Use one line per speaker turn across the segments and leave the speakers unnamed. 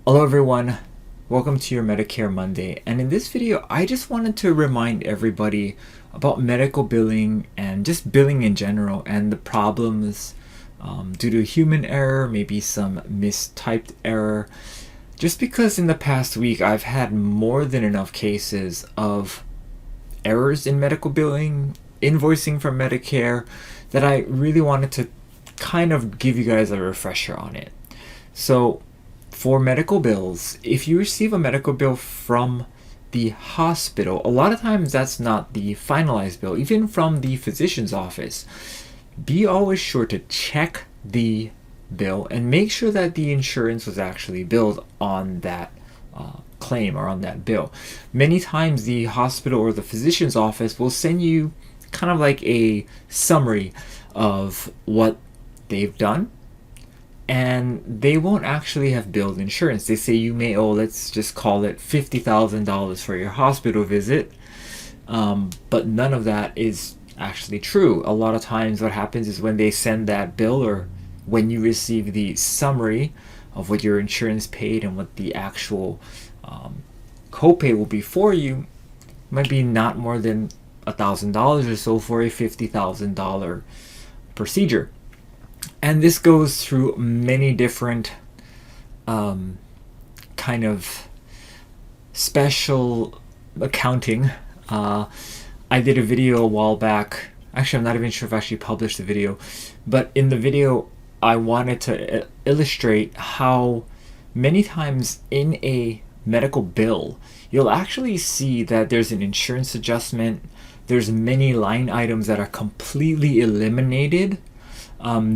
Hello everyone, welcome to your Medicare Monday, and in this video I just wanted to remind everybody about medical billing and just billing in general and the problems due to human error, maybe some mistyped error. Just because in the past week I've had more than enough cases of errors in medical billing, invoicing from Medicare, that I really wanted to kind of give you guys a refresher on it. So for medical bills, if you receive a medical bill from the hospital, a lot of times that's not the finalized bill, even from the physician's office. Be always sure to check the bill and make sure that the insurance was actually billed on that claim or on that bill. Many times the hospital or the physician's office will send you kind of like a summary of what they've done, and they won't actually have billed insurance. They say you may owe, let's just call it $50,000 for your hospital visit, but none of that is actually true. A lot of times what happens is when they send that bill, or when you receive the summary of what your insurance paid and what the actual copay will be for you, might be not more than $1,000 or so for a $50,000 procedure. And this goes through many different kind of special accounting. I did a video a while back. Actually, I'm not even sure if I actually published the video, but in the video I wanted to illustrate how many times in a medical bill you'll actually see that there's an insurance adjustment. There's many line items that are completely eliminated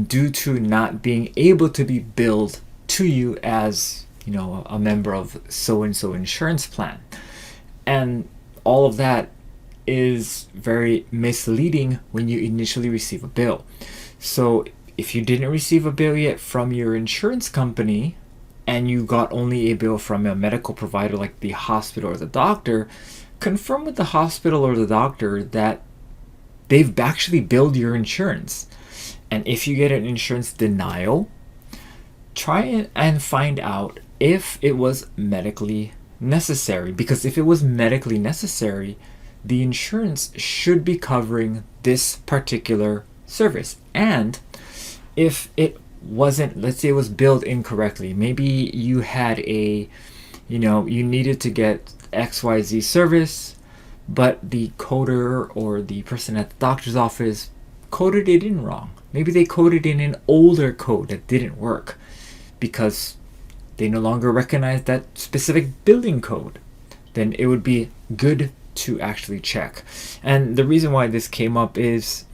due to not being able to be billed to you as, you know, a member of so-and-so insurance plan. And all of that is very misleading when you initially receive a bill. So if you didn't receive a bill yet from your insurance company and you got only a bill from a medical provider like the hospital or the doctor, confirm with the hospital or the doctor that they've actually billed your insurance. And if you get an insurance denial, try and find out if it was medically necessary. Because if it was medically necessary, the insurance should be covering this particular service. And if it wasn't, let's say it was billed incorrectly, maybe you had you needed to get XYZ service, but the coder or the person at the doctor's office coded it in wrong. Maybe they coded in an older code that didn't work because they no longer recognize that specific billing code. Then it would be good to actually check. And the reason why this came up is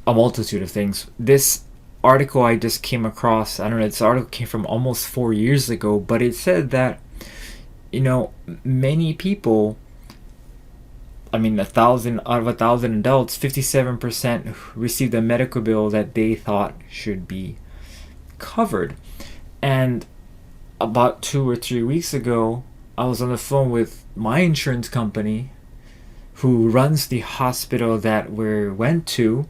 a multitude of things. This article I just came across, I don't know, this article came from almost 4 years ago, but it said that, many people, 1,000 out of 1,000 adults, 57% received a medical bill that they thought should be covered. And about 2 or 3 weeks ago, I was on the phone with my insurance company who runs the hospital that we went to,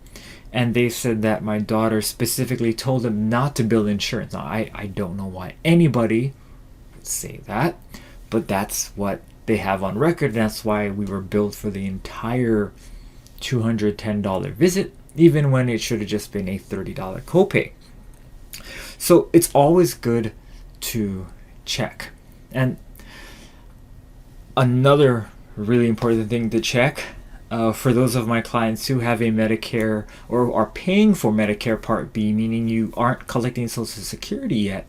and they said that my daughter specifically told them not to bill insurance. Now, I don't know why anybody would say that, but that's what they have on record. That's why we were billed for the entire $210 visit, even when it should have just been a $30 copay. So it's always good to check. And another really important thing to check for those of my clients who have a Medicare or are paying for Medicare Part B, meaning you aren't collecting Social Security yet,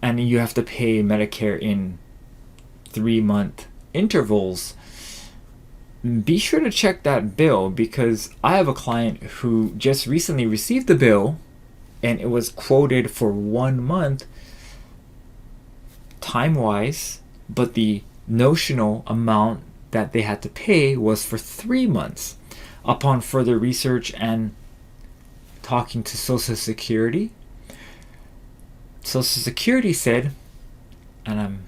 and you have to pay Medicare in 3-month intervals, be sure to check that bill, because I have a client who just recently received the bill and it was quoted for 1 month time-wise, but the notional amount that they had to pay was for 3 months. Upon further research and talking to Social Security said, and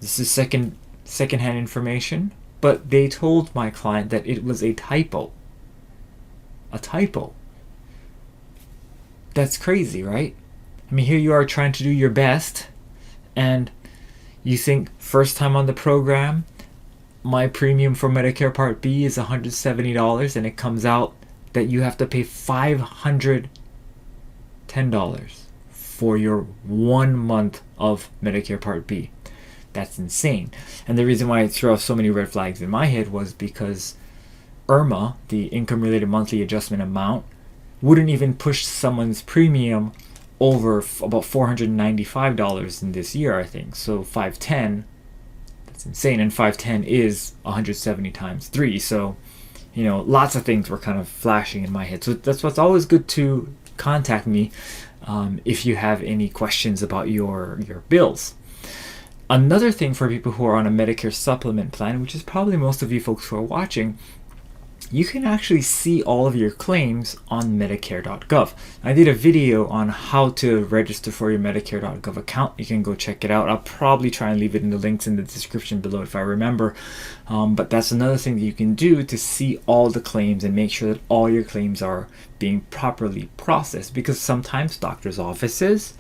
this is secondhand information, but they told my client that it was a typo. A typo. That's crazy, right? I mean, here you are trying to do your best, And you think first time on the program, my premium for Medicare Part B is $170, and it comes out that you have to pay $510 for your 1 month of Medicare Part B. That's insane. And the reason why it threw off so many red flags in my head was because IRMA, the income related monthly adjustment amount, wouldn't even push someone's premium over about $495 in this year, I think. So 510, that's insane. And 510 is 170 times 3. So, lots of things were kind of flashing in my head. So that's what's always good to contact me if you have any questions about your bills. Another thing for people who are on a Medicare supplement plan, which is probably most of you folks who are watching, you can actually see all of your claims on Medicare.gov. I did a video on how to register for your Medicare.gov account. You can go check it out. I'll probably try and leave it in the links in the description below if I remember. But that's another thing that you can do to see all the claims and make sure that all your claims are being properly processed. Because sometimes doctors' offices,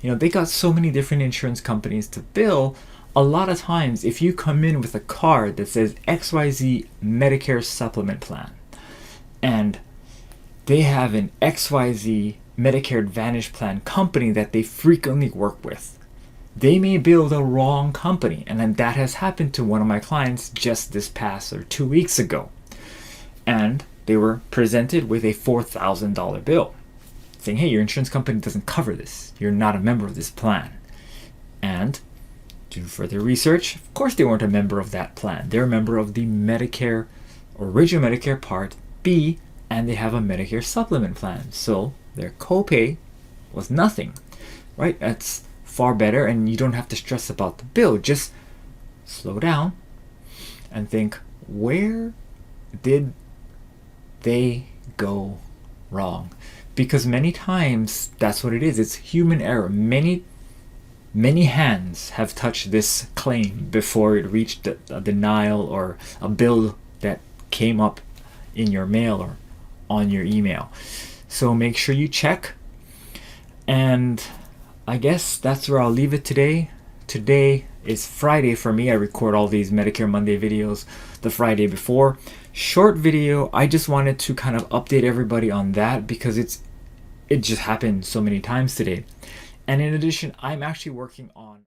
they got so many different insurance companies to bill. A lot of times, if you come in with a card that says XYZ Medicare Supplement Plan, and they have an XYZ Medicare Advantage Plan company that they frequently work with, they may bill the wrong company. And then that has happened to one of my clients just this past or 2 weeks ago. And they were presented with a $4,000 bill saying, hey, your insurance company doesn't cover this. You're not a member of this plan. And do further research. Of course, they weren't a member of that plan. They're a member of the Medicare, original Medicare Part B, and they have a Medicare supplement plan. So their copay was nothing, right? That's far better, and you don't have to stress about the bill. Just slow down and think, where did they go wrong? Because many times that's what it is. It's human error. Many hands have touched this claim before it reached a denial or a bill that came up in your mail or on your email. So make sure you check. And I guess that's where I'll leave it today. Today is Friday for me. I record all these Medicare Monday videos the Friday before. Short video. I just wanted to kind of update everybody on that because it just happened so many times today. And in addition, I'm actually working on